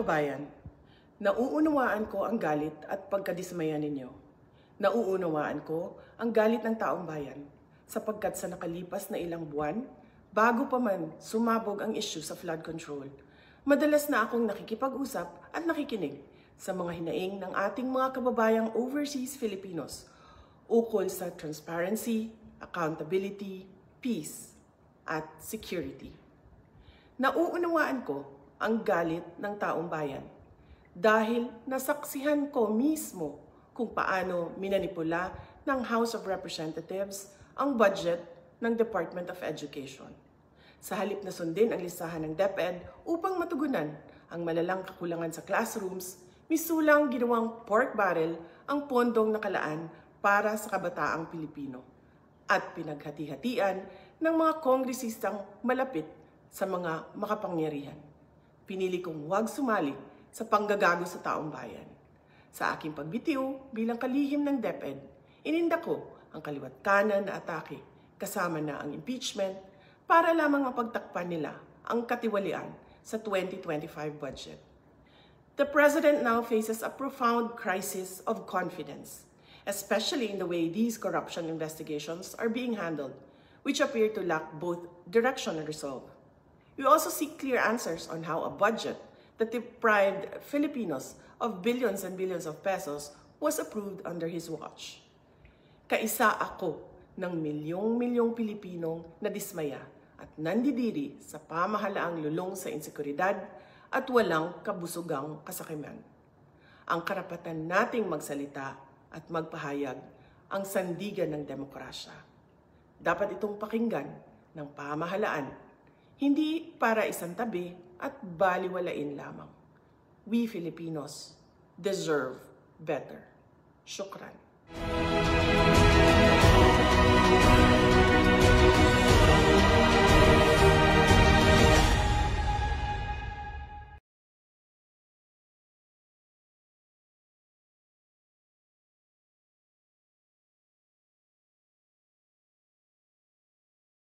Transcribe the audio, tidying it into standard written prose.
kababayan, nauunawaan ko ang galit at pagkadismaya ninyo. Nauunawaan ko ang galit ng taong bayan sapagkat sa nakalipas na ilang buwan, bago pa man sumabog ang issue sa flood control, madalas na akong nakikipag-usap at nakikinig sa mga hinaing ng ating mga kababayang overseas Filipinos ukol sa transparency, accountability, peace, at security. Nauunawaan ko ang galit ng taong bayan dahil nasaksihan ko mismo kung paano minanipula ng House of Representatives ang budget ng Department of Education. Sa halip na sundin ang listahan ng DepEd upang matugunan ang malalang kakulangan sa classrooms, misulang ginawang pork barrel ang pondong nakalaan para sa kabataang Pilipino at pinaghati-hatian ng mga kongresistang malapit sa mga makapangyarihan. Pinili kong huwag sumali sa panggagago sa taong bayan. Sa aking pagbitiw bilang kalihim ng DepEd, ininda ko ang kaliwat kanan na atake kasama na ang impeachment para lamang mapagtakpan nila ang katiwalian sa 2025 budget. The President now faces a profound crisis of confidence, especially in the way these corruption investigations are being handled, which appear to lack both direction and resolve. We also seek clear answers on how a budget that deprived Filipinos of billions and billions of pesos was approved under his watch. Kaisa ako ng milyong-milyong Pilipinong nadismaya at nandidiri sa pamahalaang lulong sa insekuridad at walang kabusugang kasakiman. Ang karapatan nating magsalita at magpahayag ang sandigan ng demokrasya. Dapat itong pakinggan ng pamahalaan, hindi para isang tabi at baliwalain lamang. We Filipinos deserve better. Shukran.